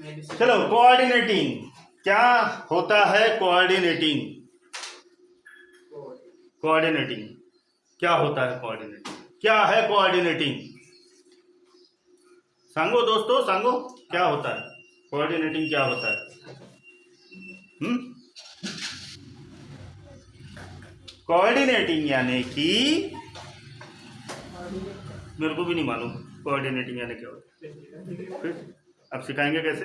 चलो, कोऑर्डिनेटिंग क्या होता है? कोऑर्डिनेटिंग क्या होता है? कोऑर्डिनेटिंग क्या है? कोऑर्डिनेटिंग सांगो दोस्तों, सांगो, क्या होता है कोऑर्डिनेटिंग? क्या होता है? कोऑर्डिनेटिंग यानी कि मेरे को भी नहीं मालूम कोऑर्डिनेटिंग यानी क्या होता है। फिर अब सिखाएंगे कैसे?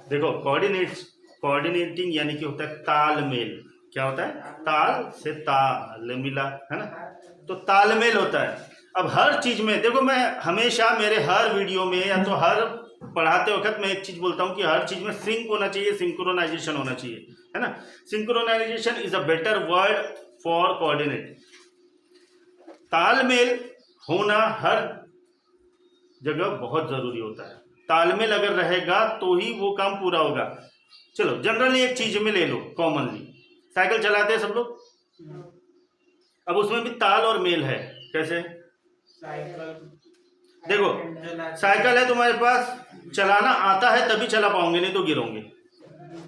देखो, कोऑर्डिनेटिंग यानी कि होता है तालमेल। क्या होता है? ताल से ताल मिला, है ना? तो तालमेल होता है। अब हर चीज में देखो, मैं हमेशा मेरे हर वीडियो में या तो हर पढ़ाते वक्त मैं एक चीज बोलता हूं कि हर चीज में सिंक होना चाहिए, सिंक्रोनाइजेशन होना चाहिए, है ना? Synchronization is a better word for coordinate. तालमेल होना हर जगह बहुत जरूरी होता है। तालमेल अगर रहेगा तो ही वो काम पूरा होगा। चलो, जनरली एक चीज में ले लो, कॉमनली साइकिल चलाते हैं सब लोग। अब उसमें भी ताल और मेल है। कैसे? देखो, साइकिल है तुम्हारे पास, चलाना आता है तभी चला पाओगे, नहीं तो गिरोगे।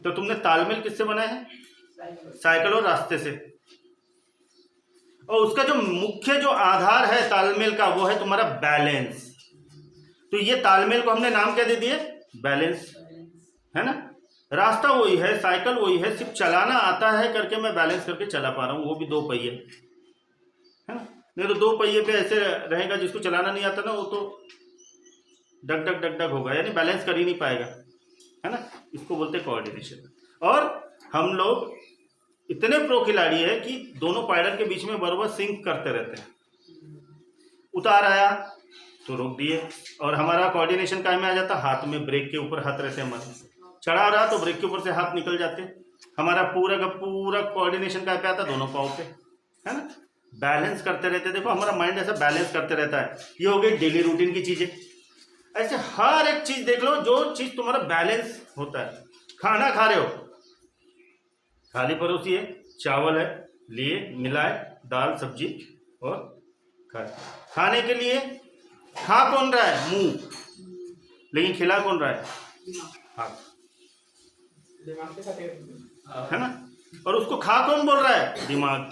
तो तुमने तालमेल किससे बनाया है? साइकिल और रास्ते से। और उसका जो मुख्य जो आधार है तालमेल का, वो है तुम्हारा बैलेंस। तो ये तालमेल को हमने नाम क्या दे दिए? बैलेंस, है ना? रास्ता वही है, साइकिल वही है, सिर्फ चलाना आता है करके मैं बैलेंस करके चला पा रहा हूं, वो भी 2 पहिए, है ना? नहीं तो 2 पहिए पे ऐसे रहेगा, जिसको चलाना नहीं आता ना, वो तो डग डग डग डग होगा, यानी बैलेंस कर ही नहीं पाएगा, है ना? इसको बोलते हैं कोऑर्डिनेशन। और हम लोग इतने प्रो खिलाड़ी है कि दोनों पायडल के बीच में बराबर सिंक करते रहते हैं। उतार आया तो रोक दिए, और हमारा कोऑर्डिनेशन काहे में आ जाता? हाथ में, ब्रेक के ऊपर हाथ रहते हैं हमारे। चढ़ा रहा तो ब्रेक के ऊपर से हाथ निकल जाते। हमारा पूरा का पूरा कोऑर्डिनेशन काहे पे आता? दोनों पाँव पे, है ना? बैलेंस करते रहते। देखो, हमारा माइंड ऐसा बैलेंस करते रहता है। ये हो गई डेली रूटीन की चीजें। ऐसे हर एक चीज देख लो, जो चीज तुम्हारा बैलेंस होता है। खाना खा रहे हो, थाली परोसी है, चावल है, लिए मिलाए, दाल सब्जी और खाए। खाने के लिए खा कौन रहा है? मुंह, लेकिन खिला कौन रहा है? हाथ, है ना? और उसको खा कौन बोल रहा है? दिमाग।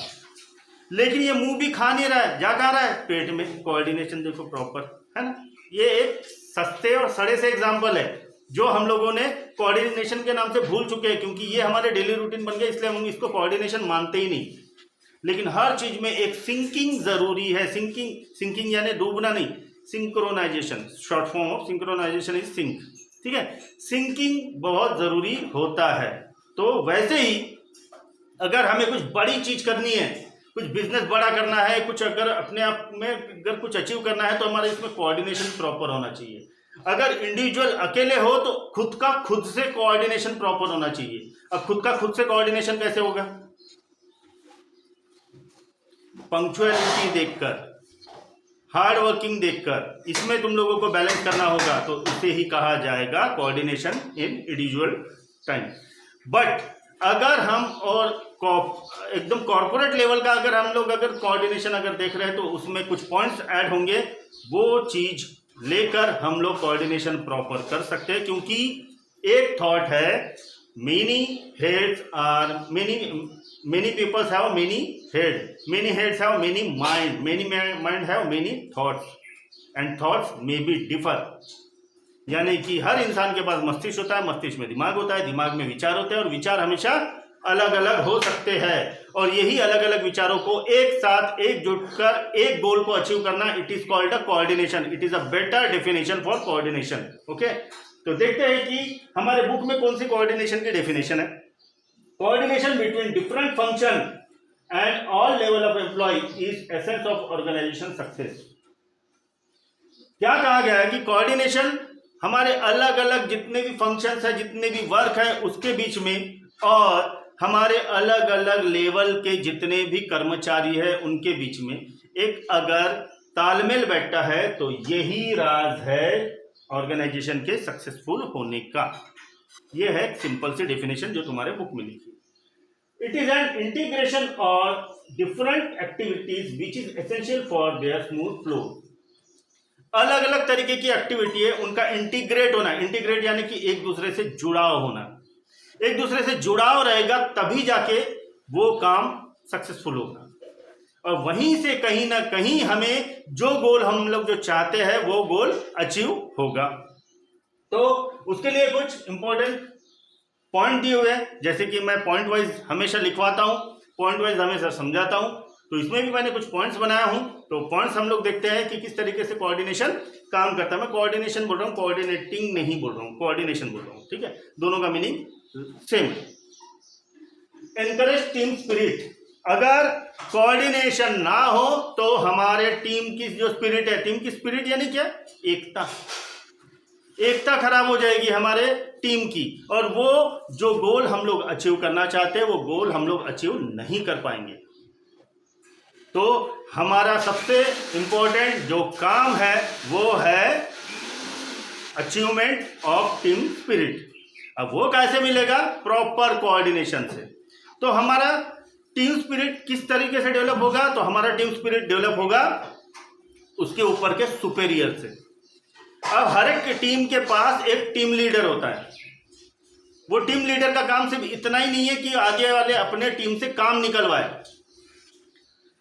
लेकिन ये मुंह भी खा नहीं रहा है, जा खा रहा है? पेट में। कोऑर्डिनेशन देखो प्रॉपर, है ना? ये एक सस्ते और सड़े से एग्जाम्पल है जो हम लोगों ने कोऑर्डिनेशन के नाम से भूल चुके हैं, क्योंकि ये हमारे डेली रूटीन बन गया, इसलिए हम इसको कोऑर्डिनेशन मानते ही नहीं। लेकिन हर चीज में एक सिंकिंग जरूरी है। सिंकिंग यानी डूबना नहीं, synchronisation, short form of synchronisation is sync. ठीक है, सिंकिंग बहुत जरूरी होता है। तो वैसे ही अगर हमें कुछ बड़ी चीज करनी है, कुछ बिजनेस बड़ा करना है, कुछ अगर अपने आप में अगर कुछ अचीव करना है, तो हमारे इसमें कोऑर्डिनेशन प्रॉपर होना चाहिए। अगर इंडिविजुअल अकेले हो तो खुद का खुद से कोऑर्डिनेशन प्रॉपर होना चाहिए। अब खुद का खुद से कोऑर्डिनेशन कैसे होगा? पंक्चुअलिटी देखकर, हार्ड वर्किंग देखकर, इसमें तुम लोगों को बैलेंस करना होगा। तो इसे ही कहा जाएगा coordination in individual time. But अगर हम और एकदम कॉर्पोरेट लेवल का अगर हम लोग अगर कोऑर्डिनेशन अगर देख रहे हैं, तो उसमें कुछ पॉइंट्स ऐड होंगे, वो चीज लेकर हम लोग कोऑर्डिनेशन प्रॉपर कर सकते हैं। क्योंकि एक थॉट है, many heads are many people have many heads have many mind have many thoughts and thoughts may be differ। यानी कि हर इंसान के पास मस्तिष्क होता है, मस्तिष्क में दिमाग होता है, दिमाग में विचार होते हैं, और विचार हमेशा अलग अलग हो सकते हैं। और यही अलग अलग विचारों को एक साथ एकजुट कर एक गोल को अचीव करना, it is called a coordination. It is a better definition for coordination. Okay, तो देखते हैं कि हमारे बुक में कौन सी कोऑर्डिनेशन की डेफिनेशन है। Coordination between different function and all level of employee is essence of organization success। क्या कहा गया है कि कोऑर्डिनेशन हमारे अलग अलग जितने भी फंक्शंस है, जितने भी वर्क है, उसके बीच में, और हमारे अलग अलग लेवल के जितने भी कर्मचारी है उनके बीच में एक अगर तालमेल बैठता है, तो यही राज है ऑर्गेनाइजेशन के सक्सेसफुल होने का। यह है सिंपल सी डेफिनेशन जो तुम्हारे बुक में लिखी। It is an integration of different activities which is essential for their smooth flow. अलग अलग तरीके की एक्टिविटी है, उनका इंटीग्रेट होना, इंटीग्रेट यानी कि एक दूसरे से जुड़ाव होना, एक दूसरे से जुड़ाव रहेगा तभी जाके वो काम सक्सेसफुल होगा, और वहीं से कहीं ना कहीं हमें जो गोल हम लोग जो चाहते हैं वो गोल अचीव होगा। तो उसके लिए कुछ इंपॉर्टेंट पॉइंट दिए हुए हैं, जैसे कि मैं पॉइंट वाइज हमेशा लिखवाता हूँ, पॉइंट वाइज हमेशा समझाता हूँ, तो इसमें भी मैंने कुछ पॉइंट्स बनाया हूँ। तो पॉइंट्स हम लोग देखते हैं कि किस तरीके से कोऑर्डिनेशन काम करता है। मैं कोऑर्डिनेशन बोल रहा हूँ, कोऑर्डिनेटिंग नहीं बोल रहा हूँ, कोऑर्डिनेशन बोल रहा हूँ, ठीक है, दोनों का मीनिंग सेम है। एनकरेज टीम स्पिरिट, अगर कोऑर्डिनेशन ना हो तो हमारे टीम की जो स्पिरिट है, टीम की स्पिरिट यानी क्या, एकता, एकता खराब हो जाएगी हमारे टीम की, और वो जो गोल हम लोग अचीव करना चाहते हैं वो गोल हम लोग अचीव नहीं कर पाएंगे। तो हमारा सबसे इंपॉर्टेंट जो काम है वो है अचीवमेंट ऑफ टीम स्पिरिट। अब वो कैसे मिलेगा, प्रॉपर कोऑर्डिनेशन से। तो हमारा टीम स्पिरिट किस तरीके से डेवलप होगा, तो हमारा टीम स्पिरिट डेवलप होगा उसके ऊपर के सुपेरियर से। अब हर एक टीम के पास एक टीम लीडर होता है, वो टीम लीडर का काम सिर्फ इतना ही नहीं है कि आगे वाले अपने टीम से काम निकलवाए,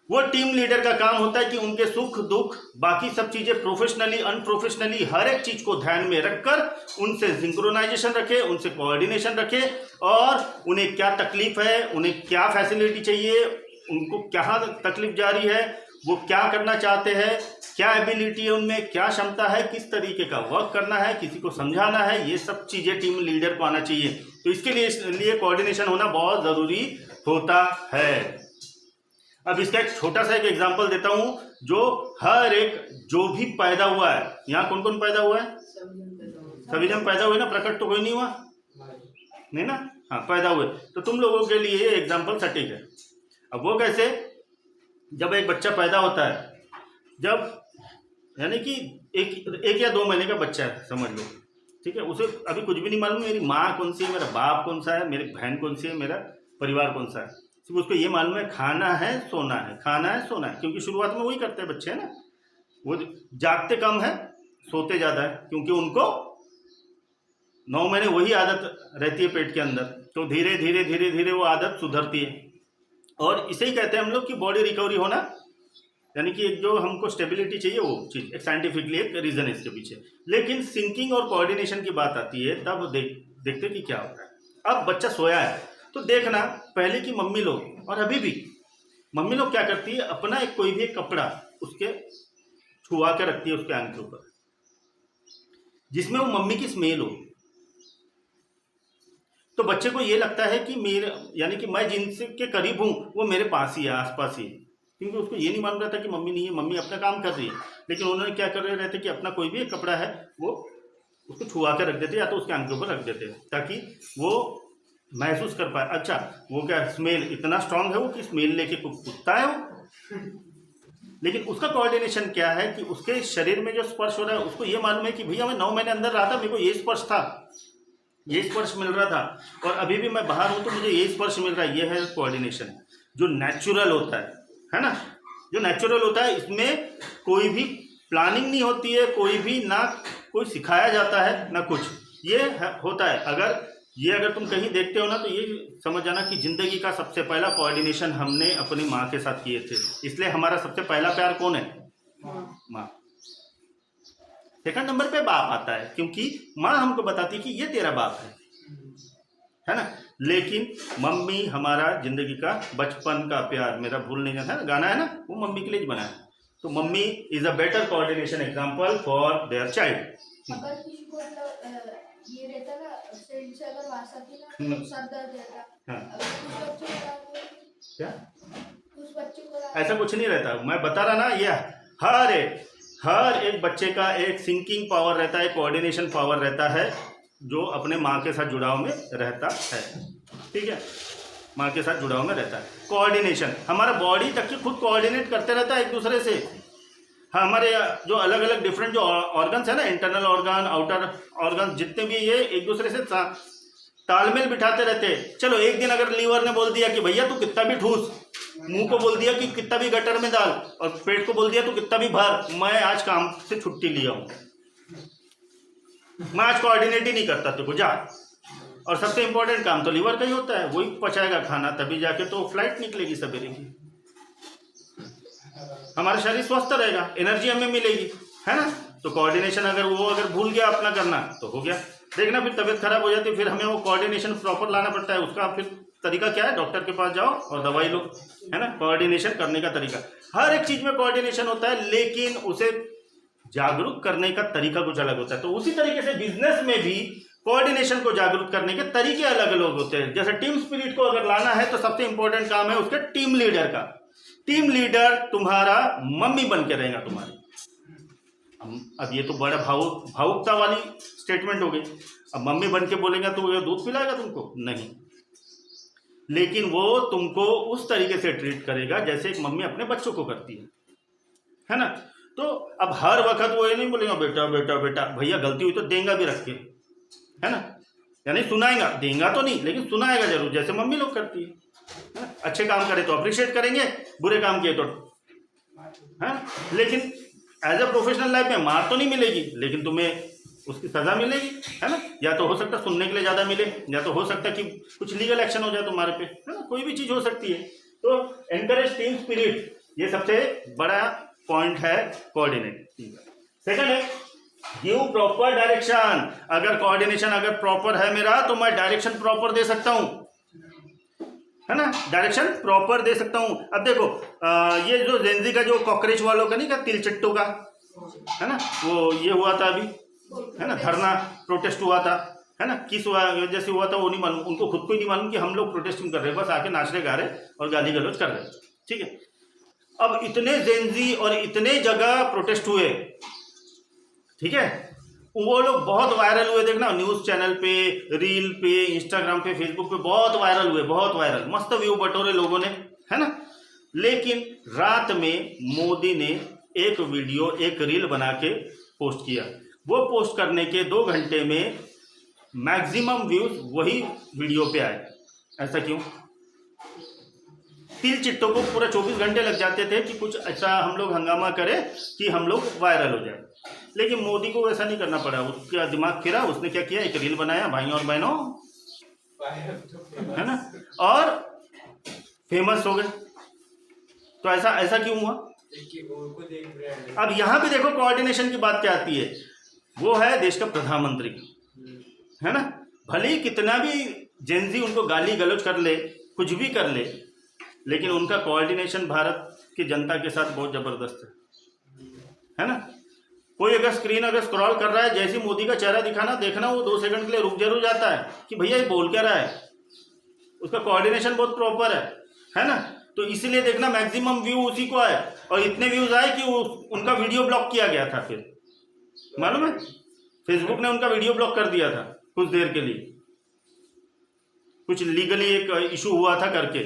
वो टीम लीडर का काम होता है कि उनके सुख दुख बाकी सब चीजें प्रोफेशनली अनप्रोफेशनली हर एक चीज को ध्यान में रखकर उनसे सिंक्रोनाइजेशन रखे, उनसे कोऑर्डिनेशन रखे, और उन्हें क्या तकलीफ है, उन्हें क्या फैसिलिटी चाहिए, उनको क्या तकलीफ जा रही है, वो क्या करना चाहते हैं, क्या एबिलिटी है उनमें, क्या क्षमता है, किस तरीके का वर्क करना है, किसी को समझाना है, ये सब चीजें टीम लीडर को आना चाहिए। तो इसके लिए कोऑर्डिनेशन होना बहुत जरूरी होता है। अब इसका एक छोटा सा एक एग्जांपल देता हूं, जो हर एक जो भी पैदा हुआ है, यहाँ कौन कौन पैदा हुआ है, सभी जन पैदा हुए ना, प्रकट तो कोई नहीं हुआ, नहीं ना, हाँ पैदा हुए, तो तुम लोगों के लिए ये एग्जांपल सटीक है। अब वो कैसे, जब एक बच्चा पैदा होता है, जब यानी कि एक या 2 महीने का बच्चा है समझ लो, ठीक है, उसे अभी कुछ भी नहीं मालूम मेरी माँ कौन सी है, मेरा बाप कौन सा है, मेरी बहन कौन सी है, मेरा परिवार कौन सा है, सिर्फ उसको ये मालूम है खाना है सोना है, खाना है सोना है, क्योंकि शुरुआत में वही करते हैं बच्चे, है ना, वो जागते कम है सोते ज़्यादा है, क्योंकि उनको 9 महीने वही आदत रहती है पेट के अंदर, तो धीरे धीरे धीरे धीरे वो आदत सुधरती है। और इसे ही कहते हैं हम लोग कि बॉडी रिकवरी होना, यानी कि जो हमको स्टेबिलिटी चाहिए वो चीज़, एक साइंटिफिकली एक रीज़न है इसके पीछे। लेकिन सिंकिंग और कोऑर्डिनेशन की बात आती है तब देखते कि क्या होता है। अब बच्चा सोया है तो देखना, पहले की मम्मी लोग और अभी भी मम्मी लोग क्या करती है, अपना एक कोई भी एक कपड़ा उसके छुआ के रखती है उसके आंख के ऊपर, जिसमें वो मम्मी की स्मेल हो, तो बच्चे को ये लगता है कि मेरे यानी कि मैं जिनसे के करीब हूँ वो मेरे पास ही है, आसपास ही, क्योंकि उसको ये नहीं मालूम रहता कि मम्मी नहीं है, मम्मी अपना काम कर रही है, लेकिन उन्होंने क्या कर रहे रहते कि अपना कोई भी एक कपड़ा है वो उसको छुआ के रख देते या तो उसके आंख के ऊपर रख देते ताकि वो महसूस कर पाए। अच्छा, वो क्या स्मेल इतना स्ट्रांग है वो कि स्मेल लेके कुत्ता है वो, लेकिन उसका कोऑर्डिनेशन क्या है कि उसके शरीर में जो स्पर्श हो रहा है उसको ये मालूम है कि भैया मैं 9 महीने अंदर रहा था, मेरे को ये स्पर्श था, ये स्पर्श मिल रहा था, और अभी भी मैं बाहर हूँ तो मुझे ये स्पर्श मिल रहा है। ये है कोऑर्डिनेशन जो नेचुरल होता है ना, जो नेचुरल होता है, इसमें कोई भी प्लानिंग नहीं होती है, कोई भी ना कोई सिखाया जाता है ना कुछ, ये होता है। अगर तुम कहीं देखते हो ना तो ये समझ जाना कि जिंदगी का सबसे पहला कोऑर्डिनेशन हमने अपनी माँ के साथ किए थे, इसलिए हमारा सबसे पहला प्यार कौन है, माँ। सेकंड नंबर पे बाप आता है, क्योंकि माँ हमको बताती है कि ये तेरा बाप है ना, लेकिन मम्मी हमारा जिंदगी का बचपन का प्यार, मेरा भूल नहीं जाता है, गाना है ना, वो मम्मी के लिए बना है। तो mummy is a better coordination example for their child. अगर किसी को ये रहता ना, फ्रेंड से अगर बात आती ना तो सर दर्द रहता, अगर कुछ बच्चे क्या उस बच्चे को ऐसा कुछ नहीं रहता, मैं बता रहा ना, ये हर एक बच्चे का एक सिंकिंग पावर रहता है, कोऑर्डिनेशन पावर रहता है, जो अपने माँ के साथ जुड़ाव में रहता है, ठीक है, माँ के साथ जुड़ाव में रहता है। कोऑर्डिनेशन हमारा बॉडी तक की खुद कोऑर्डिनेट करते रहता है एक दूसरे से। हमारे जो अलग अलग डिफरेंट जो ऑर्गन्स है ना, इंटरनल ऑर्गन आउटर ऑर्गन जितने भी, ये एक दूसरे से तालमेल बिठाते रहते हैं। चलो एक दिन अगर लीवर ने बोल दिया कि भैया तू कितना भी ठूस, मुंह को बोल दिया कि कितना भी गटर में डाल, और पेट को बोल दिया तो कितना भी भर, मैं आज काम से छुट्टी लिया हूँ, मैं आज कोऑर्डिनेट ही नहीं करता, तो को जा। और सबसे इंपॉर्टेंट काम तो लीवर का ही होता है, वही पचाएगा खाना, तभी जाके तो फ्लाइट निकलेगी सवेरे की, हमारा शरीर स्वस्थ रहेगा, एनर्जी हमें मिलेगी, है ना। तो कोऑर्डिनेशन अगर भूल गया अपना करना तो हो गया, देखना फिर तबीयत खराब हो जाती है, फिर हमें वो कोऑर्डिनेशन प्रॉपर लाना पड़ता है। उसका फिर तरीका क्या है, डॉक्टर के पास जाओ और दवाई लो, है ना। कोऑर्डिनेशन करने का तरीका, हर एक चीज में कोऑर्डिनेशन होता है, लेकिन उसे जागरूक करने का तरीका कुछ अलग होता है। तो उसी तरीके से बिजनेस में भी कोऑर्डिनेशन को जागरूक करने के तरीके अलग अलग होते हैं। जैसे टीम स्पिरिट को अगर लाना है तो सबसे इंपॉर्टेंट काम है उसके टीम लीडर का। टीम लीडर तुम्हारा मम्मी बन के रहेगा तुम्हारी। अब ये तो बड़ा भावुकता वाली स्टेटमेंट हो गई। अब मम्मी बन के बोलेगा तो वो दूध पिलाएगा तुमको? नहीं, लेकिन वो तुमको उस तरीके से ट्रीट करेगा जैसे एक मम्मी अपने बच्चों को करती है ना। तो अब हर वक्त वो ये नहीं बोलेगा बेटा बेटा बेटा, भैया गलती हुई तो देंगा भी रख के, है ना, यानी सुनाएगा, देंगा तो नहीं लेकिन सुनाएगा जरूर, जैसे मम्मी लोग करती है। अच्छे काम करे तो अप्रिशिएट करेंगे, बुरे काम किए तो, है। लेकिन एज अ प्रोफेशनल लाइफ में मार तो नहीं मिलेगी, लेकिन तुम्हें उसकी सजा मिलेगी, है ना। या तो हो सकता है सुनने के लिए ज़्यादा मिले, या तो हो सकता है कि कुछ लीगल एक्शन हो जाए तुम्हारे पे, है ना, कोई भी चीज़ हो सकती है। तो एनकरेज टीम स्पिरिट, ये सबसे बड़ा पॉइंट है कोऑर्डिनेट। सेकंड है गिव प्रॉपर डायरेक्शन। अगर कोऑर्डिनेशन अगर प्रॉपर है मेरा तो मैं डायरेक्शन प्रॉपर दे सकता हूँ, है ना, डायरेक्शन प्रॉपर दे सकता हूँ। अब देखो ये जो जेनजी का जो कॉकरोच वालों का नहीं का तिल चट्टू का, है ना, वो ये हुआ था अभी, है ना, धरना प्रोटेस्ट हुआ था, है ना, किस वजह से हुआ था वो नहीं मालूम, उनको खुद को ही नहीं मालूम कि हम लोग प्रोटेस्ट क्यों कर रहे हैं, बस आके नाच रहे गा रहे और गाली गलौज कर रहे, ठीक है। अब इतने जेनजी और इतने जगह प्रोटेस्ट हुए, ठीक है, वो लोग बहुत वायरल हुए, देखना न्यूज़ चैनल पे, रील पे, इंस्टाग्राम पे, फेसबुक पे बहुत वायरल हुए, बहुत वायरल, मस्त व्यू बटोरे लोगों ने, है ना। लेकिन रात में मोदी ने एक वीडियो, एक रील बना के पोस्ट किया। वो पोस्ट करने के 2 घंटे में मैक्सिमम व्यूज वही वीडियो पे आए। ऐसा क्यों? तिल चिट्टों को पूरा 24 घंटे लग जाते थे कि कुछ ऐसा हम लोग हंगामा करें कि हम लोग वायरल हो जाए, लेकिन मोदी को वैसा नहीं करना पड़ा। उसका दिमाग फिरा, उसने क्या किया, एक रील बनाया, भाइयों और बहनों, है ना, और फेमस हो गए। तो ऐसा क्यों हुआ? अब यहाँ भी देखो कोऑर्डिनेशन की बात क्या आती है, वो है देश का प्रधानमंत्री, है ना। भले ही कितना भी जेनजी उनको गाली गलौज कर ले, कुछ भी कर ले, लेकिन उनका कोऑर्डिनेशन भारत की जनता के साथ बहुत जबरदस्त है ना। कोई अगर स्क्रीन अगर स्क्रॉल कर रहा है, जैसे मोदी का चेहरा दिखाना देखना, वो 2 सेकंड के लिए रुक जरूर जाता है कि भैया ये बोल क्या रहा है। उसका कोऑर्डिनेशन बहुत प्रॉपर है ना। तो इसलिए देखना मैक्सिमम व्यू उसी को आए, और इतने व्यूज आए कि उनका वीडियो ब्लॉक किया गया था। फिर मालूम है, फेसबुक ने उनका वीडियो ब्लॉक कर दिया था कुछ देर के लिए, कुछ लीगली एक इशू हुआ था करके।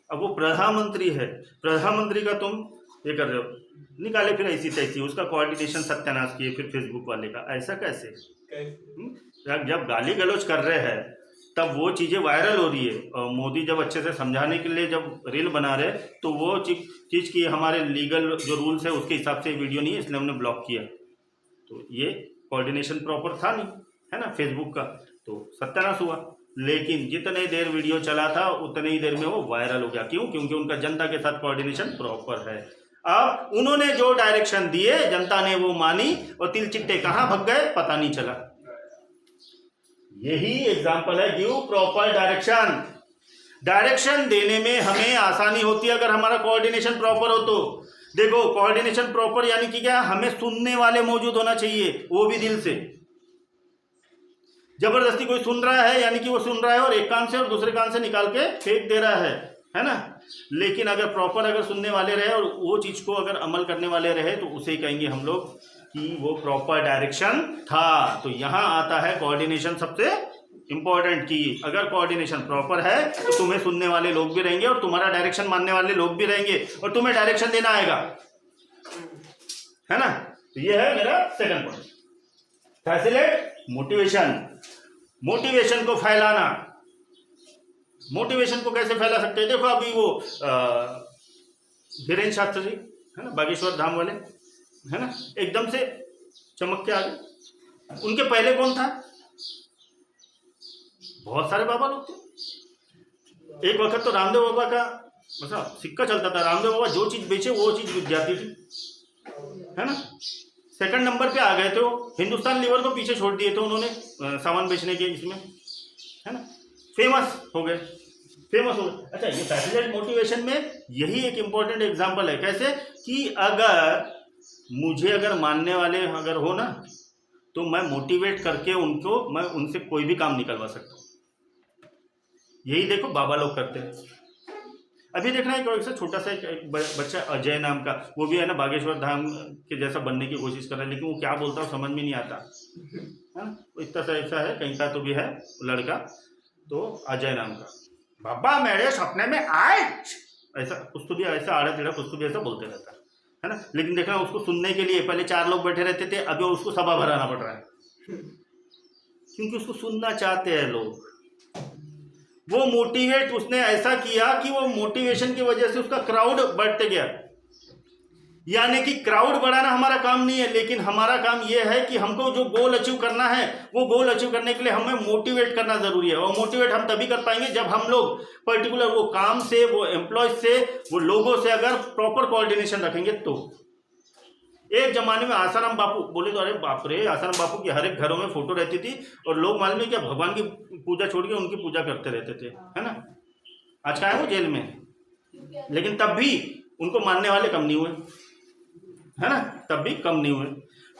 अब वो प्रधानमंत्री है, प्रधानमंत्री का तुम ये कर रहे हो, निकाले फिर ऐसी तैसी, उसका कोऑर्डिनेशन सत्यानाश किए फिर फेसबुक वाले का। ऐसा कैसे? जब गाली गलौज कर रहे हैं तब वो चीज़ें वायरल हो रही है, और मोदी जब अच्छे से समझाने के लिए जब रील बना रहे तो वो चीज़ की हमारे लीगल जो रूल्स है उसके हिसाब से वीडियो नहीं है, इसलिए हमने ब्लॉक किया। तो ये कोऑर्डिनेशन प्रॉपर था नहीं, है ना, फेसबुक का, तो सत्यानाश हुआ। लेकिन जितने देर वीडियो चला था उतने ही देर में वो वायरल हो गया। क्यों? क्योंकि उनका जनता के साथ कोऑर्डिनेशन प्रॉपर है। अब उन्होंने जो डायरेक्शन दिए जनता ने वो मानी, और तिल चिट्टे कहाँ भग गए पता नहीं चला। यही एग्जाम्पल है गिव प्रॉपर डायरेक्शन। डायरेक्शन देने में हमें आसानी होती है अगर हमारा कोऑर्डिनेशन प्रॉपर हो तो। देखो कोऑर्डिनेशन प्रॉपर यानी कि क्या, हमें सुनने वाले मौजूद होना चाहिए, वो भी दिल से। जबरदस्ती कोई सुन रहा है यानी कि वो सुन रहा है और एक कान से और दूसरे कान से निकाल के फेंक दे रहा है ना। लेकिन अगर प्रॉपर अगर सुनने वाले रहे और वो चीज को अगर अमल करने वाले रहे तो उसे कहेंगे हम लोग कि वो प्रॉपर डायरेक्शन था। तो यहाँ आता है कोऑर्डिनेशन सबसे इंपॉर्टेंट की। अगर कोऑर्डिनेशन प्रॉपर है तो तुम्हें सुनने वाले लोग भी रहेंगे और तुम्हारा डायरेक्शन मानने वाले लोग भी रहेंगे और तुम्हें डायरेक्शन देना आएगा, है ना। तो ये है मेरा second point, facilitate motivation. Motivation को फैलाना। मोटिवेशन को कैसे फैला सकते हैं? देखो अभी वो धीरेन्द्र शास्त्री जी, है ना, बागेश्वर धाम वाले, है ना, एकदम से चमक के आ गए। उनके पहले कौन था? बहुत सारे बाबा लोग थे। एक वक्त तो रामदेव बाबा का मतलब सिक्का चलता था, रामदेव बाबा जो चीज बेचे वो चीज बिक जाती थी, है ना। सेकंड नंबर पे आ गए थे वो, हिंदुस्तान लीवर को पीछे छोड़ दिए थे उन्होंने सामान बेचने के इसमें, है ना, फेमस हो गए। अच्छा, ये फैसिलिटेट मोटिवेशन में यही एक इंपॉर्टेंट एग्जांपल है। कैसे कि अगर मुझे अगर मानने वाले अगर हो ना, तो मैं मोटिवेट करके उनको, मैं उनसे कोई भी काम निकलवा सकता हूँ। यही देखो बाबा लोग करते हैं। अभी देखना एक छोटा सा एक बच्चा अजय नाम का, वो भी है ना बागेश्वर धाम के जैसा बनने की कोशिश कर रहा है, लेकिन वो क्या बोलता है समझ में नहीं आता, है ना। इतना सा ऐसा है, कहीं का तो भी है लड़का, तो अजय नाम का, बाबा मेरे सपने में आए, ऐसा कुछ तो भी, ऐसा आड़ा टेढ़ा कुछ तो भी ऐसा बोलते रहता है ना। लेकिन देखना उसको सुनने के लिए पहले 4 लोग बैठे रहते थे, अभी उसको सभा भराना पड़ रहा है, क्योंकि उसको सुनना चाहते हैं लोग। वो मोटिवेट उसने ऐसा किया कि वो मोटिवेशन की वजह से उसका क्राउड बढ़ते गया। यानी कि क्राउड बढ़ाना हमारा काम नहीं है, लेकिन हमारा काम ये है कि हमको जो गोल अचीव करना है, वो गोल अचीव करने के लिए हमें मोटिवेट करना जरूरी है। और मोटिवेट हम तभी कर पाएंगे जब हम लोग पर्टिकुलर वो काम से, वो एम्प्लॉय से, वो लोगों से अगर प्रॉपर कोऑर्डिनेशन रखेंगे। तो एक जमाने में आसाराम बापू बोले तो अरे बाप रे, आसाराम बापू की हर एक घरों में फोटो रहती थी और लोग मालूम है क्या, भगवान की पूजा छोड़ के उनकी पूजा करते रहते थे, है ना। आज का है वो जेल में, लेकिन तब भी उनको मानने वाले कम नहीं हुए, है ना, तब भी कम नहीं हुए।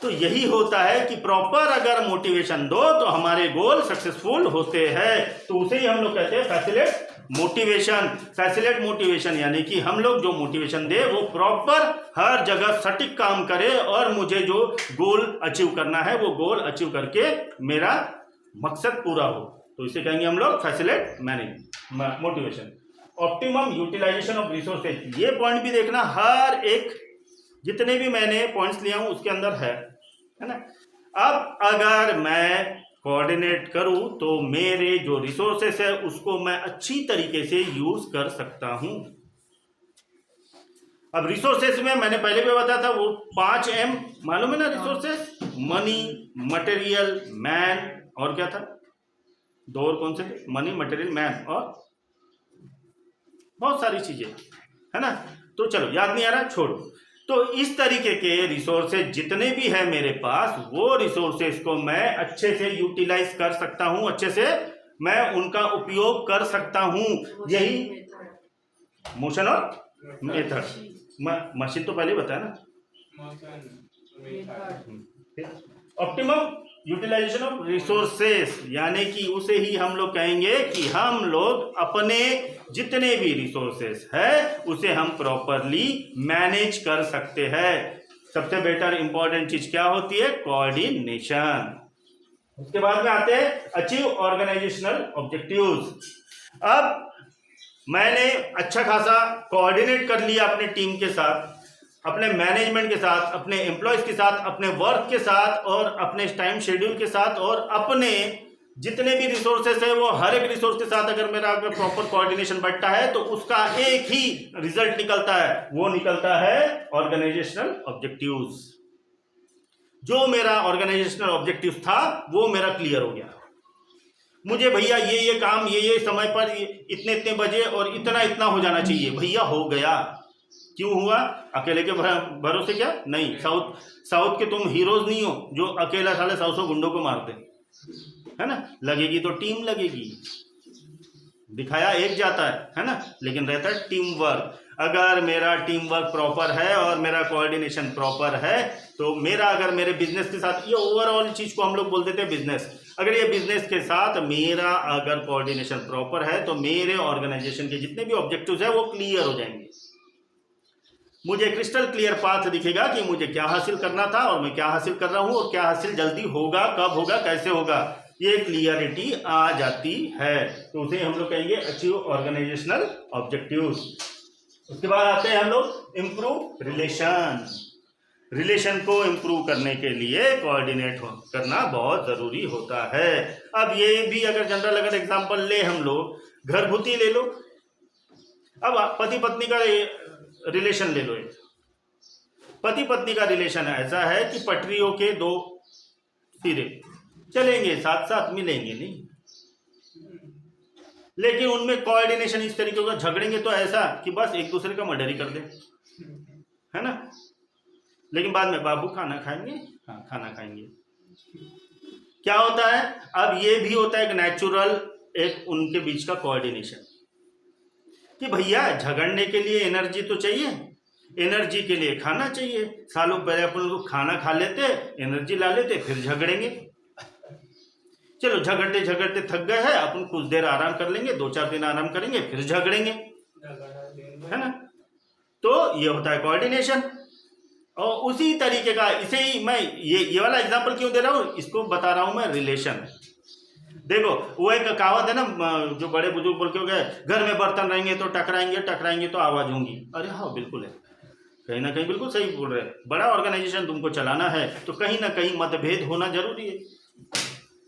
तो यही होता है कि प्रॉपर अगर मोटिवेशन दो तो हमारे गोल सक्सेसफुल होते हैं। तो उसे ही हम लोग कहते हैं फैसिलिटेट मोटिवेशन। फैसिलिटेट मोटिवेशन यानी कि हम लोग जो मोटिवेशन दे वो प्रॉपर हर जगह सटीक काम करे और मुझे जो गोल अचीव करना है वो गोल अचीव करके मेरा मकसद पूरा हो। तो इसे कहेंगे हम लोग facilitate motivation. Optimum utilisation of resources, ये पॉइंट भी देखना, हर एक जितने भी मैंने पॉइंट्स लिया हूं उसके अंदर है ना। अब अगर मैं कोऑर्डिनेट करूं तो मेरे जो रिसोर्सेस है उसको मैं अच्छी तरीके से यूज कर सकता हूं। अब रिसोर्सेस में मैंने पहले भी बताया था वो 5M मालूम है ना रिसोर्सेस, मनी, मटेरियल, मैन, और क्या था, 2 और कौन से थे, मनी, मटेरियल, मैन, और बहुत सारी चीजें, है ना। तो चलो याद नहीं आ रहा, छोड़ो। तो इस तरीके के रिसोर्सेज जितने भी है मेरे पास, वो रिसोर्सेज को मैं अच्छे से यूटिलाइज कर सकता हूं, अच्छे से मैं उनका उपयोग कर सकता हूं। यही मोशन और मेथड, मशीन तो पहले बताया ना। ऑप्टिमम यूटिलाइजेशन ऑफ रिसोर्सेस यानी कि उसे ही हम लोग कहेंगे कि हम लोग अपने जितने भी रिसोर्सेस है उसे हम प्रॉपरली मैनेज कर सकते हैं। सबसे बेटर इंपॉर्टेंट चीज क्या होती है, कोऑर्डिनेशन। उसके बाद में आते हैं अचीव ऑर्गेनाइजेशनल ऑब्जेक्टिव्स। अब मैंने अच्छा खासा कोऑर्डिनेट कर लिया अपने टीम के साथ, अपने मैनेजमेंट के साथ, अपने एम्प्लॉयज के साथ, अपने वर्क के साथ और अपने टाइम शेड्यूल के साथ और अपने जितने भी रिसोर्सेस है वो हर एक रिसोर्स के साथ अगर मेरा प्रॉपर कोऑर्डिनेशन बैठता है तो उसका एक ही रिजल्ट निकलता है, वो निकलता है ऑर्गेनाइजेशनल ऑब्जेक्टिव्स। जो मेरा ऑर्गेनाइजेशनल ऑब्जेक्टिव्स था वो मेरा क्लियर हो गया। मुझे भैया ये काम ये समय पर इतने बजे और इतना हो जाना चाहिए, भैया हो गया। क्यों हुआ? अकेले के भरोसे क्या नहीं। साउथ के तुम हीरोज नहीं हो जो अकेला साले 100 गुंडों को मारते, है ना। लगेगी तो टीम लगेगी, दिखाया एक जाता है ना, लेकिन रहता है टीम वर्क। अगर मेरा टीम वर्क प्रॉपर है और मेरा कोऑर्डिनेशन प्रॉपर है तो मेरा, अगर मेरे बिजनेस के साथ, ये ओवरऑल चीज को हम लोग बोल देते हैं बिजनेस, अगर ये बिजनेस के साथ मेरा अगर कोऑर्डिनेशन प्रॉपर है तो मेरे ऑर्गेनाइजेशन के जितने भी ऑब्जेक्टिव्स है वो क्लियर हो जाएंगे। मुझे क्रिस्टल क्लियर पाथ दिखेगा कि मुझे क्या हासिल करना था और मैं क्या हासिल कर रहा हूं और क्या हासिल जल्दी होगा, कब होगा, कैसे होगा, ये क्लियरिटी आ जाती है। तो उसे हम लोग कहेंगे अचीव ऑर्गेनाइजेशनल ऑब्जेक्टिव्स। उसके बाद आते हैं हम लोग इम्प्रूव रिलेशन। रिलेशन को इम्प्रूव करने के लिए कोऑर्डिनेट करना बहुत जरूरी होता है। अब ये भी अगर जनरल अगर एग्जांपल ले हम लोग, घर भूती ले लो। अब पति पत्नी का रिलेशन ले लो, एक पति पत्नी का रिलेशन ऐसा है कि पटरियों के दो सिरे चलेंगे, साथ साथ मिलेंगे नहीं, लेकिन उनमें कोऑर्डिनेशन इस तरीके का, झगड़ेंगे तो ऐसा कि बस एक दूसरे का मर्डर ही कर दे, है ना, लेकिन बाद में बाबू खाना खाएंगे, हाँ खाना खाएंगे। क्या होता है, अब ये भी होता है एक नेचुरल, एक उनके बीच का कोऑर्डिनेशन कि भैया झगड़ने के लिए एनर्जी तो चाहिए, एनर्जी के लिए खाना चाहिए, सालों पहले अपन लोग खाना खा लेते, एनर्जी ला लेते, फिर झगड़ेंगे। चलो झगड़ते झगड़ते थक गए हैं, अपन कुछ देर आराम कर लेंगे, 2-4 दिन आराम करेंगे, फिर झगड़ेंगे, है ना। तो ये होता है कोऑर्डिनेशन। और उसी तरीके का, इसे ही मैं ये वाला एग्जांपल क्यों दे रहा हूँ, इसको बता रहा हूँ मैं रिलेशन। देखो वो एक कहावत है ना, जो बड़े बुजुर्ग बोल के हो गए, घर में बर्तन रहेंगे तो टकराएंगे, टकराएंगे तो आवाज होंगी। अरे हाँ बिल्कुल है, कहीं ना कहीं बिल्कुल सही बोल रहे हैं। बड़ा ऑर्गेनाइजेशन तुमको चलाना है तो कहीं ना कहीं मतभेद होना जरूरी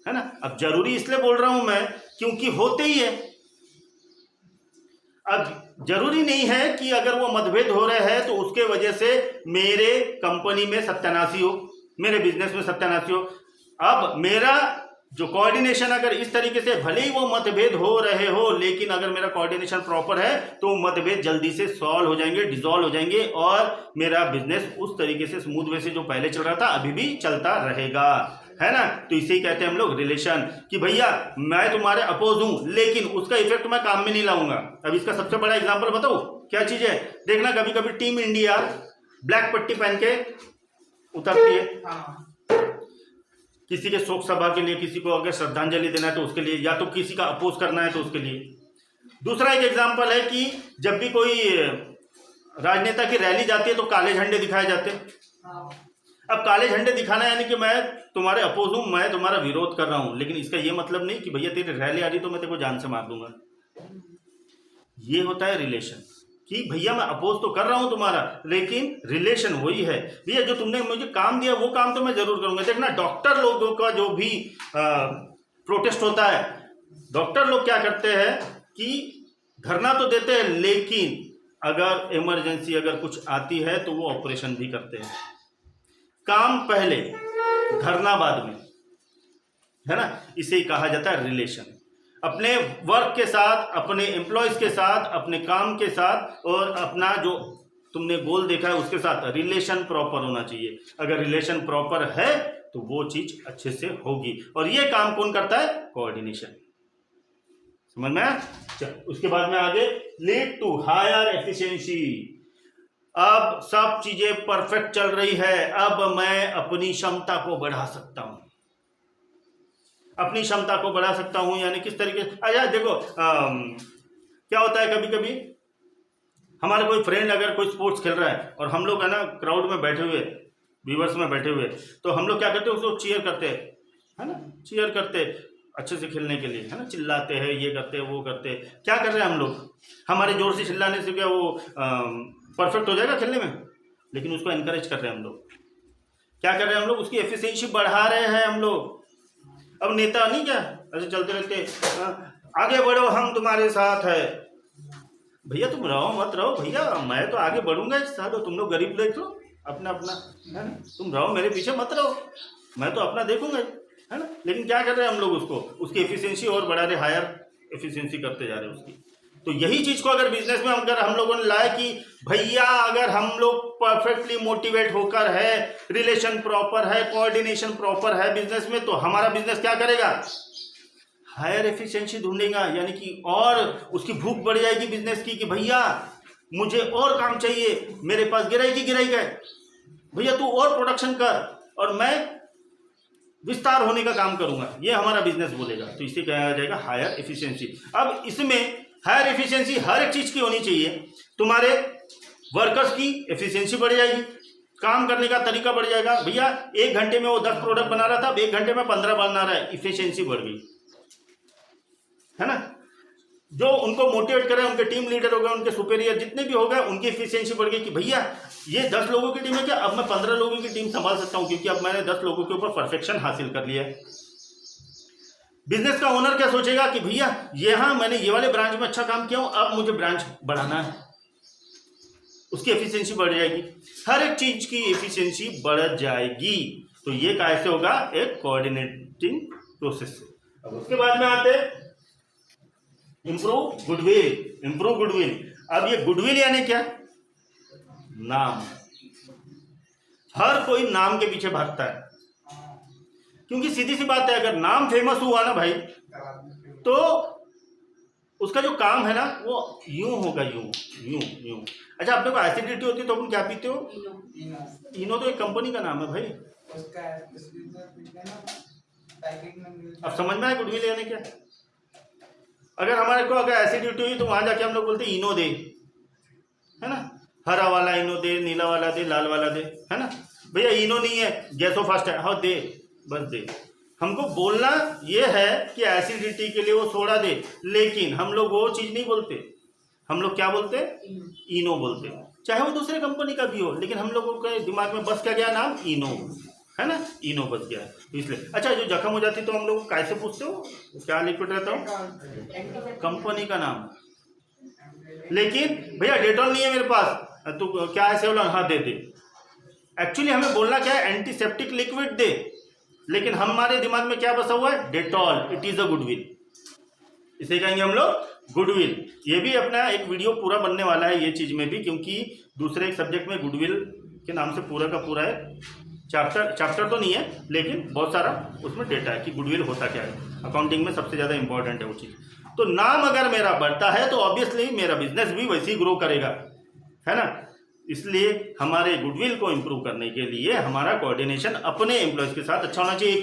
है ना। अब जरूरी इसलिए बोल रहा हूं मैं क्योंकि होते ही है। अब जरूरी नहीं है कि अगर वो मतभेद हो रहे हैं तो उसके वजह से मेरे कंपनी में सत्यानाशी हो, मेरे बिजनेस में सत्यानाशी हो। अब मेरा जो कोऑर्डिनेशन अगर इस तरीके से, भले ही वो मतभेद हो रहे हो, लेकिन अगर मेरा कोऑर्डिनेशन प्रॉपर है तो मतभेद जल्दी से सॉल्व हो जाएंगे, डिसॉल्व हो जाएंगे, और मेरा बिजनेस उस तरीके से स्मूथ वे से जो पहले चल रहा था अभी भी चलता रहेगा, है ना। तो इसे ही कहते हैं हम लोग रिलेशन, कि भैया मैं तुम्हारे अपोज हूं लेकिन उसका इफेक्ट मैं काम में नहीं लाऊंगा। अब इसका सबसे बड़ा एग्जाम्पल बताओ क्या चीज है। देखना कभी कभी टीम इंडिया ब्लैक पट्टी पहन के उतरती है, किसी के शोक सभा के लिए, किसी को अगर श्रद्धांजलि देना है तो उसके लिए, या तो किसी का अपोज करना है तो उसके लिए। दूसरा एक एग्जाम्पल है कि जब भी कोई राजनेता की रैली जाती है तो काले झंडे दिखाए जाते हैं। अब काले झंडे दिखाना यानी कि मैं तुम्हारे अपोज हूं, मैं तुम्हारा विरोध कर रहा हूं, लेकिन इसका यह मतलब नहीं कि भैया तेरी रैली आ रही तो मैं तेरे को जान से मार दूंगा। ये होता है रिलेशन, कि भैया मैं अपोज तो कर रहा हूं तुम्हारा, लेकिन रिलेशन वही है, भैया जो तुमने मुझे काम दिया वो काम तो मैं जरूर करूंगा। देखना डॉक्टर लोगों का जो भी प्रोटेस्ट होता है, डॉक्टर लोग क्या करते हैं कि धरना तो देते हैं, लेकिन अगर इमरजेंसी अगर कुछ आती है तो वो ऑपरेशन भी करते हैं। काम पहले, धरना बाद में, है ना। इसे ही कहा जाता है रिलेशन। अपने वर्क के साथ, अपने एम्प्लॉयज के साथ, अपने काम के साथ, और अपना जो तुमने गोल देखा है उसके साथ रिलेशन प्रॉपर होना चाहिए। अगर रिलेशन प्रॉपर है तो वो चीज अच्छे से होगी, और ये काम कौन करता है, कोऑर्डिनेशन। समझ में आया? चल उसके बाद में आगे, लीड टू हायर एफिशिएंसी। अब सब चीजें परफेक्ट चल रही है, अब मैं अपनी क्षमता को बढ़ा सकता हूं, अपनी क्षमता को बढ़ा सकता हूं, यानी किस तरीके से। अच्छा देखो क्या होता है, कभी कभी हमारे कोई फ्रेंड अगर कोई स्पोर्ट्स खेल रहा है और हम लोग है ना क्राउड में बैठे हुए, व्यूवर्स में बैठे हुए, तो हम लोग क्या करते हैं, उसको चीयर करते हैं, है ना, चीयर करते अच्छे से खेलने के लिए, है ना, चिल्लाते हैं, ये करते हैं वो करते हैं। क्या कर रहे हैं हम लोग, हमारे जोर से चिल्लाने से क्या वो परफेक्ट हो जाएगा खेलने में, लेकिन उसको एनकरेज कर रहे हैं हम लोग। क्या कर रहे हैं हम लोग, उसकी एफिशिएंसी बढ़ा रहे हैं हम लोग। अब नेता नहीं क्या ऐसे चलते रहते, आगे बढ़ो हम तुम्हारे साथ है। भैया तुम रहो मत रहो, भैया मैं तो आगे बढ़ूंगा इस साथ, तुम लोग गरीब देख लो अपना अपना, है ना, तुम रहो मेरे पीछे मत रहो, मैं तो अपना देखूंगा, है ना। लेकिन क्या कर रहे हैं हम लोग, उसको उसकी एफिशिएंसी और बढ़ा रहे, हायर एफिशिएंसी करते जा रहे हैं उसकी। तो यही चीज को अगर बिजनेस में अगर हम लोगों ने लाया कि भैया अगर हम लोग परफेक्टली मोटिवेट होकर है, रिलेशन प्रॉपर है, कोऑर्डिनेशन प्रॉपर है बिजनेस में, तो हमारा बिजनेस क्या करेगा, हायर एफिशिएंसी ढूंढेगा, यानी कि और उसकी भूख बढ़ जाएगी बिजनेस की, कि भैया मुझे और काम चाहिए, मेरे पास गिराई है, भैया तू और प्रोडक्शन कर और मैं विस्तार होने का काम करूंगा, ये हमारा बिजनेस बोलेगा। तो इसे कहा जाएगा हायर एफिशिएंसी। अब इसमें हायर एफिशिएंसी हर एक चीज की होनी चाहिए। तुम्हारे वर्कर्स की एफिशिएंसी बढ़ जाएगी, काम करने का तरीका बढ़ जाएगा। भैया 1 घंटे में वो 10 प्रोडक्ट बना रहा था, अब 1 घंटे में 15 बना रहा है, एफिशिएंसी बढ़ गई, है ना। जो उनको मोटिवेट करे, उनके टीम लीडर हो गए, उनके सुपीरियर जितने भी हो गए, उनकी एफिशिएंसी बढ़ गई कि भैया ये 10 लोगों की टीम है क्या, अब मैं 15 लोगों की टीम संभाल सकता हूं, क्योंकि अब मैंने 10 लोगों के ऊपर परफेक्शन हासिल कर लिया है। बिजनेस का ओनर क्या सोचेगा कि भैया यहाँ मैंने ये वाले ब्रांच में अच्छा काम किया हूं, अब मुझे ब्रांच बढ़ाना है, उसकी एफिशिएंसी बढ़ जाएगी, हर एक चीज की एफिशिएंसी बढ़ जाएगी। तो ये कैसे होगा? एक कोऑर्डिनेटिंग प्रोसेस से। अब उसके बाद में आते इंप्रूव गुडविल। इंप्रूव गुडविल, अब ये गुडविल यानी क्या? नाम। हर कोई नाम के पीछे भागता है, क्योंकि सीधी सी बात है, अगर नाम फेमस हुआ ना भाई, तो उसका जो काम है ना वो यूं होगा, यूं यूं यूं। अच्छा, अपने को एसिडिटी होती है तो अपन क्या पीते हो? इनो तो एक कंपनी का नाम है भाई। अब समझ में आया गुडविल यानी क्या? अगर हमारे को अगर एसिडिटी हुई तो वहां जाके हम लोग बोलते इनो दे, है ना, हरा वाला इनो दे, नीला वाला दे, लाल वाला दे, है ना। भैया इनो नहीं है, गैसो फास्ट है, हाँ दे, बस दे। हमको बोलना ये है कि एसिडिटी के लिए वो सोडा दे, लेकिन हम लोग वो चीज नहीं बोलते। हम लोग क्या बोलते? इनो बोलते, चाहे वो दूसरे कंपनी का भी हो, लेकिन हम लोगों के दिमाग में बस क्या गया नाम? इनो, है ना, इनो बच गया है इसलिए। अच्छा, जो जख्म हो जाती तो हम लोग कैसे पूछते हो क्या लिक्विड रहता हो? कंपनी का नाम। लेकिन भैया डेटॉल नहीं है मेरे पास, तो क्या है सेवलॉन? हाँ दे दे। एक्चुअली हमें बोलना क्या है? एंटीसेप्टिक लिक्विड दे, लेकिन हमारे दिमाग में क्या बसा हुआ है? Dettol. It is a goodwill, इसे कहेंगे हम लोग गुडविल। ये भी अपना एक वीडियो पूरा बनने वाला है ये चीज में भी, क्योंकि दूसरे एक सब्जेक्ट में गुडविल के नाम से पूरा का पूरा है चैप्टर तो नहीं है, लेकिन बहुत सारा उसमें डेटा है कि गुडविल होता क्या है। अकाउंटिंग में सबसे ज़्यादा इंपॉर्टेंट है वो चीज़। तो नाम अगर मेरा बढ़ता है तो ऑब्वियसली मेरा बिजनेस भी वैसे ही ग्रो करेगा, है ना। इसलिए हमारे गुडविल को इम्प्रूव करने के लिए हमारा कोऑर्डिनेशन अपने एम्प्लॉयज़ के साथ अच्छा होना चाहिए।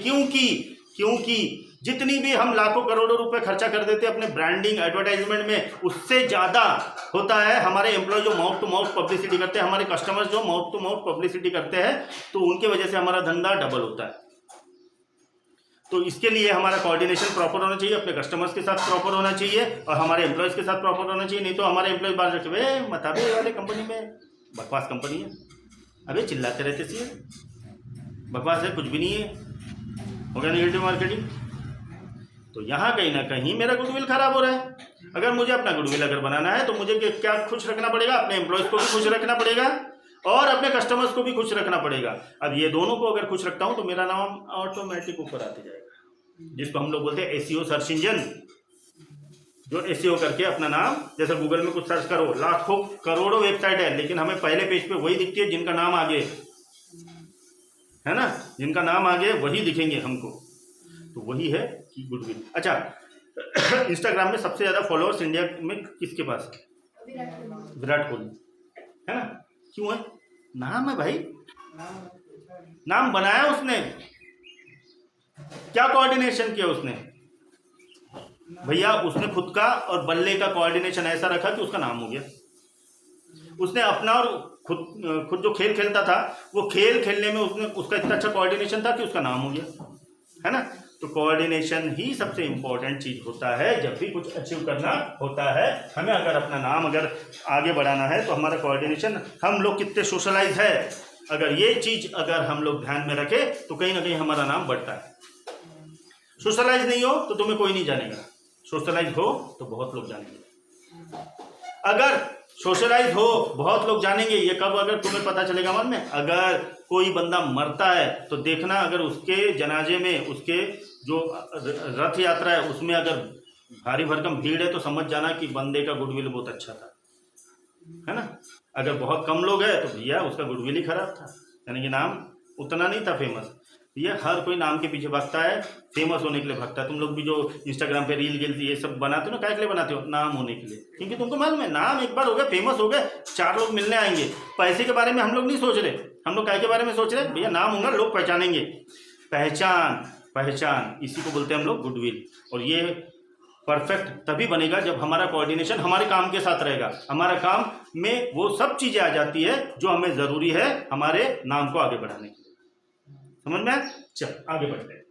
क्योंकि जितनी भी हम लाखों करोड़ों रुपए खर्चा कर देते हैं अपने ब्रांडिंग एडवर्टाइजमेंट में, उससे ज़्यादा होता है हमारे एम्प्लॉय जो माउथ टू माउथ पब्लिसिटी करते हैं, हमारे कस्टमर्स जो माउथ टू माउथ पब्लिसिटी करते हैं, तो उनके वजह से हमारा धंधा डबल होता है। तो इसके लिए हमारा कोऑर्डिनेशन प्रॉपर होना चाहिए, अपने कस्टमर्स के साथ प्रॉपर होना चाहिए और हमारे एम्प्लॉयज़ के साथ प्रॉपर होना चाहिए। नहीं तो हमारे एम्प्लॉय बाहर रखे हुए मताबे वाले कंपनी में बकवास कंपनी है, अबे चिल्लाते रहते सी बकवास है, कुछ भी नहीं है, हो गया नेगेटिव मार्केटिंग। तो यहाँ कहीं ना कहीं मेरा गुडविल खराब हो रहा है। अगर मुझे अपना गुडविल अगर बनाना है तो मुझे क्या खुश रखना पड़ेगा? अपने एम्प्लॉयज़ को भी खुश रखना पड़ेगा और अपने कस्टमर्स को भी खुश रखना पड़ेगा। अब ये दोनों को अगर खुश रखता हूँ तो मेरा नाम ऑटोमेटिक ऊपर आते जाएगा, जिसको हम लोग बोलते हैं एसईओ सर्च इंजन। जो एसईओ करके अपना नाम, जैसे गूगल में कुछ सर्च करो, लाखों करोड़ों वेबसाइट है, लेकिन हमें पहले पेज पे वही दिखती है जिनका नाम आगे है ना, जिनका नाम आगे वही दिखेंगे हमको। तो वही है कि गुडविल। अच्छा, इंस्टाग्राम में सबसे ज़्यादा फॉलोअर्स इंडिया में किसके पास है? विराट कोहली, है ना। क्यों है? नाम है भाई, नाम बनाया उसने। क्या कोऑर्डिनेशन किया उसने? भैया उसने खुद का और बल्ले का कोऑर्डिनेशन ऐसा रखा कि उसका नाम हो गया। उसने अपना और खुद जो खेल खेलता था, वो खेल खेलने में उसका इतना अच्छा कोऑर्डिनेशन था कि उसका नाम हो गया, है ना। तो कोऑर्डिनेशन ही सबसे इंपॉर्टेंट चीज होता है जब भी कुछ अचीव करना होता है। हमें अगर अपना नाम अगर आगे बढ़ाना है तो हमारा कोऑर्डिनेशन, हम लोग कितने सोशलाइज है, अगर ये चीज अगर हम लोग ध्यान में रखें तो कहीं ना कहीं हमारा नाम बढ़ता है। सोशलाइज नहीं हो तो तुम्हें कोई नहीं जानेगा, सोशलाइज हो तो बहुत लोग जानेंगे। अगर सोशलाइज हो बहुत लोग जानेंगे, ये कब अगर तुम्हें पता चलेगा मन में, अगर कोई बंदा मरता है तो देखना, अगर उसके जनाजे में, उसके जो रथ यात्रा है उसमें अगर भारी भरकम भीड़ है तो समझ जाना कि बंदे का गुडविल बहुत अच्छा था, है ना। अगर बहुत कम लोग हैं तो भैया उसका गुडविल ही खराब था, यानी कि नाम उतना नहीं था फेमस। ये हर कोई नाम के पीछे भागता है, फेमस होने के लिए भागता है। तुम लोग भी जो इंस्टाग्राम पे रील गिल ये सब बनाते हो ना, क्या के लिए बनाते हो? नाम होने के लिए, क्योंकि तुमको मालूम है नाम एक बार हो गया, फेमस हो गए, 4 लोग मिलने आएंगे। पैसे के बारे में हम लोग नहीं सोच रहे, हम लोग क्या के बारे में सोच रहे हैं? भैया नाम होगा, लोग पहचानेंगे। पहचान इसी को बोलते हैं हम लोग गुडविल। और ये परफेक्ट तभी बनेगा जब हमारा कोऑर्डिनेशन हमारे काम के साथ रहेगा। हमारा काम में वो सब चीज़ें आ जाती है जो हमें ज़रूरी है हमारे नाम को आगे बढ़ाने के लिए। समझ में? चल आगे बढ़ते हैं।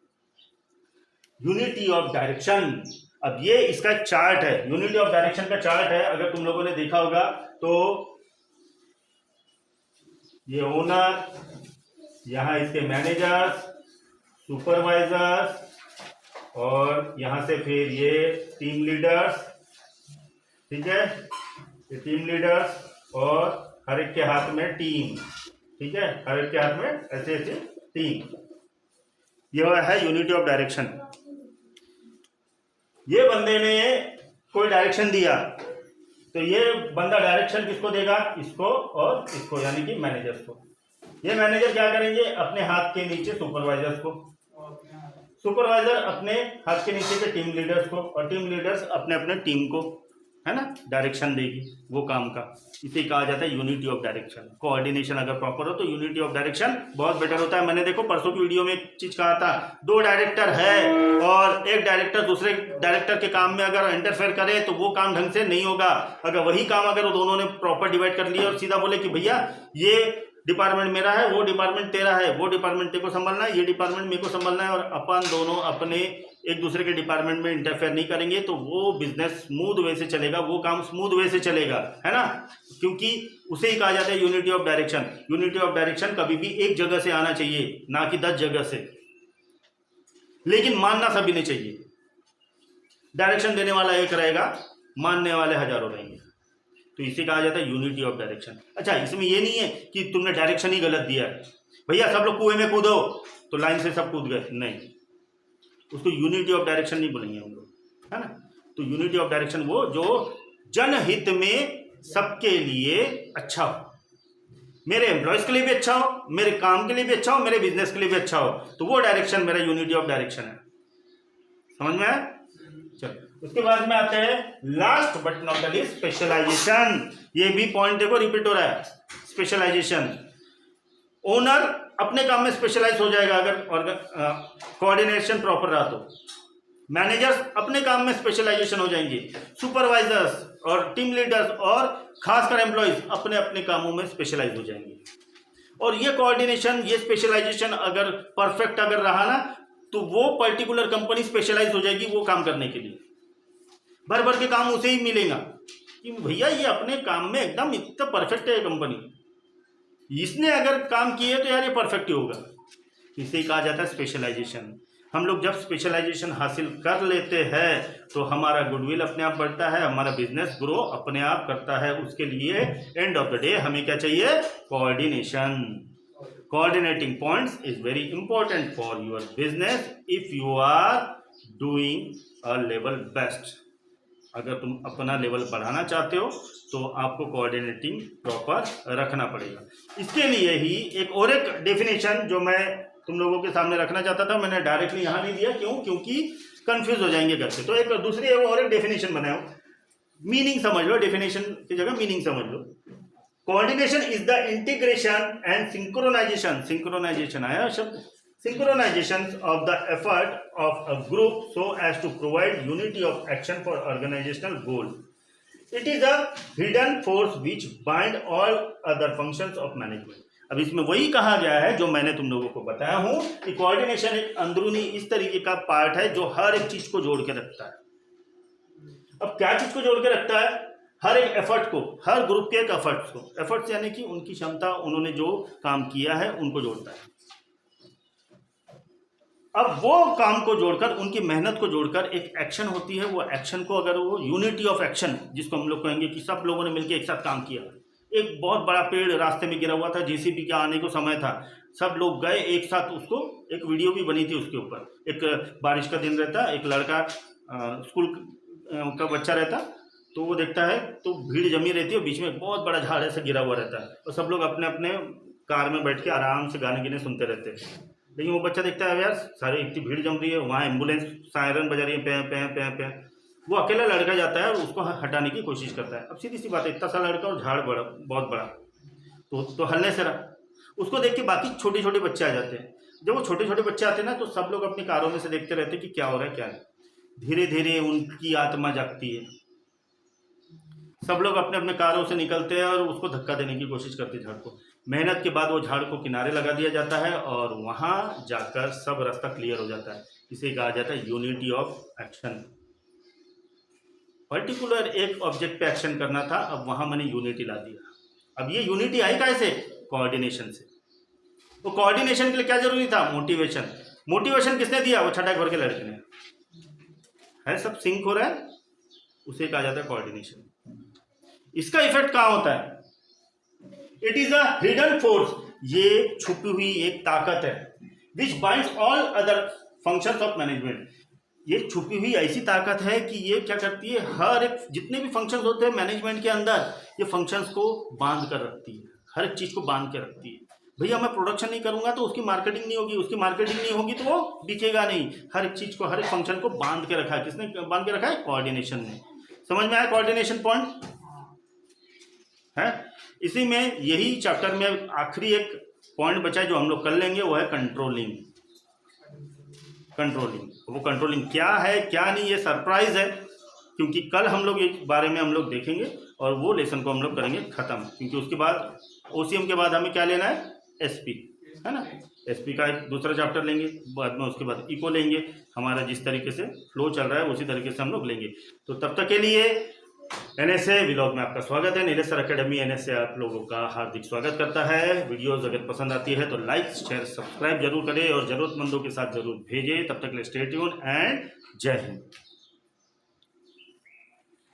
Unity of direction. अब ये इसका एक चार्ट है, यूनिटी ऑफ डायरेक्शन का चार्ट है। अगर तुम लोगों ने देखा होगा तो ये ओनर, यहाँ इसके मैनेजर्स, सुपरवाइजर्स, और यहाँ से फिर ये टीम लीडर्स, ठीक है, ये टीम लीडर्स और हर एक के हाथ में टीम, ठीक है, हर एक के हाथ में ऐसे ऐसे टीम, यह है यूनिटी ऑफ डायरेक्शन। ये बंदे ने कोई डायरेक्शन दिया तो ये बंदा डायरेक्शन किसको देगा, इसको और इसको, यानी कि मैनेजर्स को। ये मैनेजर क्या करेंगे, अपने हाथ के नीचे सुपरवाइजर्स को, सुपरवाइजर अपने हाथ के नीचे के टीम लीडर्स को, और टीम लीडर्स अपने अपने टीम को, है ना, डायरेक्शन देगी वो काम का। इसे कहा जाता है यूनिटी ऑफ डायरेक्शन। कोऑर्डिनेशन अगर प्रॉपर हो तो यूनिटी ऑफ डायरेक्शन बहुत बेटर होता है। मैंने देखो परसों की वीडियो में एक चीज कहा था, 2 डायरेक्टर है और एक डायरेक्टर दूसरे डायरेक्टर के काम में अगर इंटरफेयर करे तो वो काम ढंग से नहीं होगा। अगर वही काम अगर वो दोनों ने प्रॉपर डिवाइड कर लिया और सीधा बोले कि भैया ये डिपार्टमेंट मेरा है, वो डिपार्टमेंट तेरा है, वो डिपार्टमेंट तेरे को संभालना है, ये डिपार्टमेंट मेरे को संभालना है, और अपन दोनों अपने एक दूसरे के डिपार्टमेंट में इंटरफेयर नहीं करेंगे तो वो बिजनेस स्मूथ वे से चलेगा, वो काम स्मूथ वे से चलेगा, है ना, क्योंकि उसे ही कहा जाता है unity of direction. Unity of direction कभी भी एक जगह से आना चाहिए, ना कि 10 जगह से, लेकिन मानना सभी ने चाहिए। डायरेक्शन देने वाला एक रहेगा, मानने वाले हजारों रहेंगे, तो इसे कहा जाता है यूनिटी ऑफ डायरेक्शन। अच्छा, इसमें ये नहीं है कि तुमने डायरेक्शन ही गलत दिया है, भैया सब लोग कुएं में कूदो तो लाइन से सब कूद गए, नहीं, उसको यूनिटी ऑफ डायरेक्शन नहीं बोलेंगे हम लोग, है ना। तो यूनिटी ऑफ डायरेक्शन वो जो जनहित में सबके लिए अच्छा हो, मेरे एम्प्लॉयज के लिए भी अच्छा हो, मेरे काम के लिए भी अच्छा हो, मेरे बिजनेस के लिए भी अच्छा हो, तो वो डायरेक्शन मेरा यूनिटी ऑफ डायरेक्शन है। समझ में आया? चलो, उसके बाद में आते हैं last but not the least, specialisation. ये भी पॉइंट देखो रिपीट हो रहा है, स्पेशलाइजेशन। ओनर अपने काम में स्पेशलाइज हो जाएगा अगर कोऑर्डिनेशन प्रॉपर रहा तो। मैनेजर्स अपने काम में स्पेशलाइजेशन हो जाएंगे, सुपरवाइजर्स और टीम लीडर्स और खासकर एम्प्लॉयज अपने अपने कामों में स्पेशलाइज हो जाएंगे। और ये कोऑर्डिनेशन, ये स्पेशलाइजेशन अगर परफेक्ट अगर रहा ना, तो वो पर्टिकुलर कंपनी स्पेशलाइज हो जाएगी वो काम करने के लिए, भर भर के काम उसे ही मिलेगा कि भैया ये अपने काम में एकदम इतना परफेक्ट है कंपनी, इसने अगर काम किए तो यार ये परफेक्ट ही होगा। इसे ही कहा जाता है स्पेशलाइजेशन। हम लोग जब स्पेशलाइजेशन हासिल कर लेते हैं तो हमारा गुडविल अपने आप बढ़ता है, हमारा बिजनेस ग्रो अपने आप करता है। उसके लिए एंड ऑफ द डे हमें क्या चाहिए, coordination. Coordinating points is very important for your business if you are doing a level best. अगर तुम अपना लेवल बढ़ाना चाहते हो तो आपको कोऑर्डिनेटिंग प्रॉपर रखना पड़ेगा। इसके लिए ही एक डेफिनेशन जो मैं तुम लोगों के सामने रखना चाहता था, मैंने डायरेक्टली यहाँ नहीं दिया। क्यों? क्योंकि कंफ्यूज हो जाएंगे घर से। तो एक दूसरी और एक डेफिनेशन बनाओ, मीनिंग समझ लो, डेफिनेशन की जगह मीनिंग समझ लो। Coordination is the integration and synchronization, synchronization आया शब्द, synchronization of the effort of a group so as to provide unity of action for organizational goal. It is a hidden force which bind all other functions of management. अब इसमें वही कहा गया है जो मैंने तुम लोगों को बताया हूं कि कोऑर्डिनेशन एक अंदरूनी इस तरीके का पार्ट है जो हर एक चीज को जोड़ के रखता है। अब क्या चीज को जोड़ के रखता है? हर एक एफर्ट को, हर ग्रुप के एक एफर्ट्स को, एफर्ट्स यानी कि उनकी क्षमता, उन्होंने जो काम किया है उनको जोड़ता है। अब वो काम को जोड़कर, उनकी मेहनत को जोड़कर एक एक्शन होती है। वो एक्शन को अगर वो यूनिटी ऑफ एक्शन, जिसको हम लोग कहेंगे कि सब लोगों ने मिलकर एक साथ काम किया। एक बहुत बड़ा पेड़ रास्ते में गिरा हुआ था, जेसीबी के आने को समय था, सब लोग गए एक साथ, उसको एक वीडियो भी बनी थी उसके ऊपर। एक बारिश का दिन रहता, एक लड़का स्कूल का बच्चा रहता, तो वो देखता है तो भीड़ जमी रहती है, बीच में बहुत बड़ा झाड़ ऐसा गिरा हुआ रहता है, और सब लोग अपने अपने कार में बैठ के आराम से गाने गिने सुनते रहते हैं। लेकिन वो बच्चा देखता है यार सारी इतनी भीड़ जम रही है, वहाँ एम्बुलेंस सायरन बजा रही है, पे पे पे पे। वो अकेला लड़का जाता है और उसको हटाने की कोशिश करता है। अब सीधी सी बात है, इतना सा लड़का और झाड़ बड़ा, बहुत बड़ा, तो हलने से रहा। उसको देख के बाकी छोटे छोटे बच्चे आ जाते हैं। जब वो छोटे छोटे बच्चे आते हैं ना, तो सब लोग अपनी कारों में से देखते रहते हैं कि क्या हो रहा है क्या नहीं। धीरे धीरे उनकी आत्मा जागती है, सब लोग अपने अपने कारों से निकलते हैं और उसको धक्का देने की कोशिश करते हैं झाड़ को। मेहनत के बाद वो झाड़ को किनारे लगा दिया जाता है और वहाँ जाकर सब रास्ता क्लियर हो जाता है। इसे कहा जाता है यूनिटी ऑफ एक्शन। पर्टिकुलर एक ऑब्जेक्ट पे एक्शन करना था, अब वहाँ मैंने यूनिटी ला दिया। अब ये यूनिटी आई कैसे? कोऑर्डिनेशन से। तो कोऑर्डिनेशन के लिए क्या जरूरी था? मोटिवेशन। मोटिवेशन किसने दिया? वो छठा घर के लड़के ने। है सब सिंक हो रहा है, उसे कहा जाता है कोऑर्डिनेशन। इसका इफेक्ट कहाँ होता है? It is a hidden force, ये छुपी हुई एक ताकत है, विच binds all other functions of management. ये छुपी हुई ऐसी ताकत है कि ये क्या करती है, हर एक जितने भी फंक्शंस होते हैं मैनेजमेंट के अंदर, ये फंक्शंस को बांध कर रखती है, हर एक चीज को बांध के रखती है। भैया मैं प्रोडक्शन नहीं करूंगा तो उसकी मार्केटिंग नहीं होगी, उसकी मार्केटिंग नहीं होगी तो वो बिकेगा नहीं। हर एक चीज को, हर एक फंक्शन को बांध के रखा है, किसने बांध के रखा है? कोऑर्डिनेशन ने। समझ में आया कोऑर्डिनेशन पॉइंट है? इसी में यही चैप्टर में आखिरी एक पॉइंट बचा है जो हम लोग कर लेंगे, वो है कंट्रोलिंग। वो कंट्रोलिंग क्या है क्या नहीं, ये सरप्राइज है, क्योंकि कल हम लोग इस बारे में हम लोग देखेंगे और वो लेसन को हम लोग करेंगे खत्म, क्योंकि उसके बाद ओसीएम के बाद हमें क्या लेना है? एसपी, है ना। एसपी का एक दूसरा चैप्टर लेंगे, बाद में उसके बाद इको लेंगे। हमारा जिस तरीके से फ्लो चल रहा है उसी तरीके से हम लोग लेंगे। तो तब तक के लिए एनएसए व्लॉग में आपका स्वागत है। नीलेश सर अकेडमी एनएसए आप लोगों का हार्दिक स्वागत करता है। वीडियोस अगर पसंद आती है तो लाइक शेयर सब्सक्राइब जरूर करें और ज़रूरतमंदों के साथ जरूर भेजें। तब तक के लिए स्टे ट्यून एंड जय हिंद।